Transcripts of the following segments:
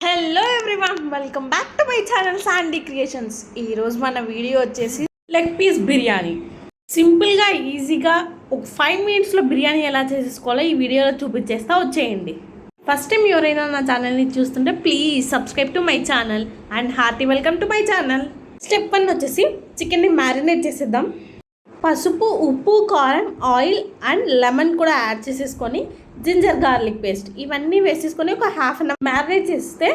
Hello everyone, welcome back to my channel Sandy creations. ఈరోజు మన video వచ్చేసి leg piece biryani. సింపుల్గా ఈజీగా ఒక 5 మినిట్స్లో బిర్యానీ ఎలా చేసేసుకోవాలో ఈ వీడియోలో చూపించేస్తా, వచ్చేయండి. ఫస్ట్ టైం ఎవరైనా నా ఛానల్ని చూస్తుంటే please subscribe to my channel and hearty welcome to my channel. Step 1 వచ్చేసి చికెన్ని మ్యారినేట్ చేసేద్దాం. పసుపు, ఉప్పు, కారం, ఆయిల్ అండ్ లెమన్ కూడా యాడ్ చేసేసుకొని జింజర్ గార్లిక్ పేస్ట్ ఇవన్నీ వేసేసుకొని ఒక హాఫ్ అన్ అవర్ మ్యారినేట్ చేస్తే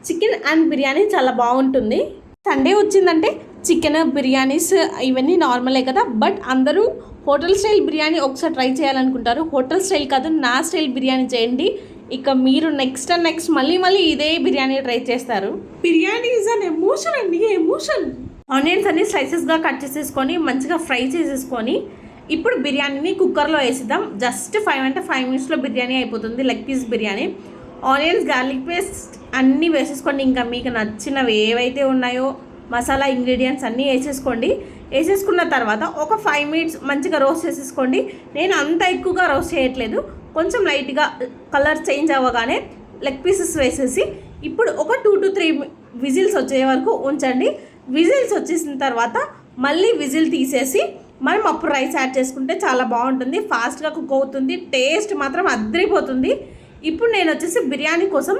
చికెన్ అండ్ బిర్యానీ చాలా బాగుంటుంది. సండే వచ్చిందంటే చికెన్ బిర్యానీస్ ఇవన్నీ నార్మలే కదా, బట్ అందరూ హోటల్ స్టైల్ బిర్యానీ ఒకసారి ట్రై చేయాలనుకుంటారు. హోటల్ స్టైల్ కాదు, నా స్టైల్ బిర్యానీ చేయండి. ఇక మీరు నెక్స్ట్ మళ్ళీ ఇదే బిర్యానీ ట్రై చేస్తారు. బిర్యానీ ఈజ్ అన్ ఎమోషన్ అండి, ఎమోషన్. ఆనియన్స్ అన్ని స్లైసెస్గా కట్ చేసేసుకొని మంచిగా ఫ్రై చేసేసుకొని ఇప్పుడు బిర్యానీని కుక్కర్లో వేసిద్దాం. జస్ట్ 5 మినిట్స్లో బిర్యానీ అయిపోతుంది, leg piece biryani. Onions, garlic paste అన్నీ వేసేసుకోండి. ఇంకా మీకు నచ్చినవి ఏవైతే ఉన్నాయో మసాలా ఇంగ్రీడియంట్స్ అన్నీ వేసేసుకోండి. వేసేసుకున్న తర్వాత ఒక 5 మినిట్స్ మంచిగా రోస్ట్ చేసేసుకోండి. నేను అంత ఎక్కువగా రోస్ట్ చేయట్లేదు, కొంచెం లైట్గా కలర్ చేంజ్ అవ్వగానే లెగ్ పీసెస్ వేసేసి ఇప్పుడు ఒక 2 to 3 విజిల్స్ వచ్చే వరకు ఉంచండి. విజిల్స్ వచ్చేసిన తర్వాత మళ్ళీ విజిల్ తీసేసి మనం అప్పుడు రైస్ యాడ్ చేసుకుంటే చాలా బాగుంటుంది, ఫాస్ట్గా కుక్ అవుతుంది, టేస్ట్ మాత్రం అద్దరిపోతుంది. ఇప్పుడు నేను వచ్చేసి బిర్యానీ కోసం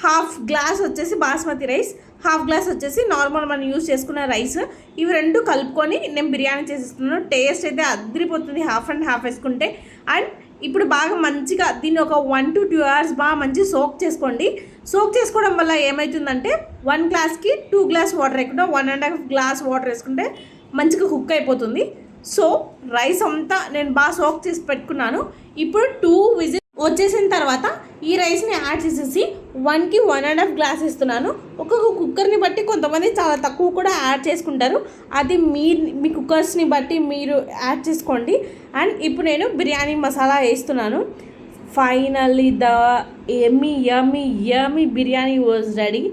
హాఫ్ గ్లాస్ వచ్చేసి బాస్మతి రైస్, హాఫ్ గ్లాస్ వచ్చేసి నార్మల్ మనం యూజ్ చేసుకున్న రైస్, ఇవి రెండు కలుపుకొని నేను బిర్యానీ చేసేస్తున్నాను. టేస్ట్ అయితే అద్దరిపోతుంది హాఫ్ అండ్ హాఫ్ వేసుకుంటే. అండ్ ఇప్పుడు బాగా మంచిగా దీన్ని ఒక 1 to 2 hours బాగా మంచి సోక్ చేసుకోండి. సోక్ చేసుకోవడం వల్ల ఏమవుతుందంటే 1 గ్లాస్కి 2 గ్లాస్ వాటర్ వేయకుండా 1.5 గ్లాస్ వాటర్ వేసుకుంటే మంచిగా కుక్ అయిపోతుంది. సో రైస్ అంతా నేను బాగా సోక్ చేసి పెట్టుకున్నాను. ఇప్పుడు 2 విజిల్ వచ్చేసిన తర్వాత ఈ రైస్ని యాడ్ చేసేసి 1కి 1.5 గ్లాస్ ఇస్తున్నాను. ఒక్కొక్క కుక్కర్ని బట్టి కొంతమంది చాలా తక్కువ కూడా యాడ్ చేసుకుంటారు, అది మీ కుక్కర్స్ని బట్టి మీరు యాడ్ చేసుకోండి. అండ్ ఇప్పుడు నేను బిర్యానీ మసాలా వేస్తున్నాను. Finally the yummy biryani was ready.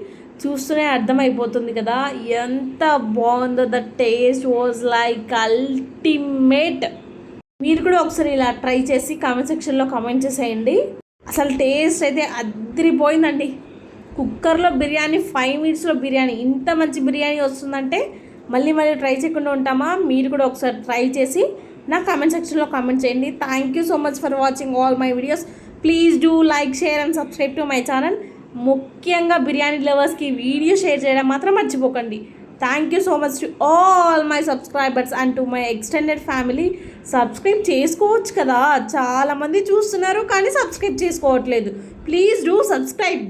చూస్తూనే అర్థమైపోతుంది కదా ఎంత బాగుందో. The taste was like ultimate. మీరు కూడా ఒకసారి ఇలా ట్రై చేసి కామెంట్ సెక్షన్లో కామెంట్ చేసేయండి. అసలు టేస్ట్ అయితే అద్దరిపోయిందండి. కుక్కర్లో బిర్యానీ 5 మినిట్స్లో బిర్యానీ, ఇంత మంచి బిర్యానీ వస్తుందంటే మళ్ళీ ట్రై చేయకుండా ఉంటామా? మీరు కూడా ఒకసారి ట్రై చేసి నా కామెంట్ సెక్షన్లో కామెంట్ చేయండి. Thank you so much for watching all my videos. Please do like, share and subscribe to my channel. ముఖ్యంగా బిర్యానీ లవర్స్కి వీడియో షేర్ చేయడం మాత్రం మర్చిపోకండి. Thank you so much to all my subscribers and to my extended family. Subscribe చేసుకోవచ్చు కదా, చాలామంది చూస్తున్నారు కానీ subscribe చేసుకోవట్లేదు. Please do subscribe.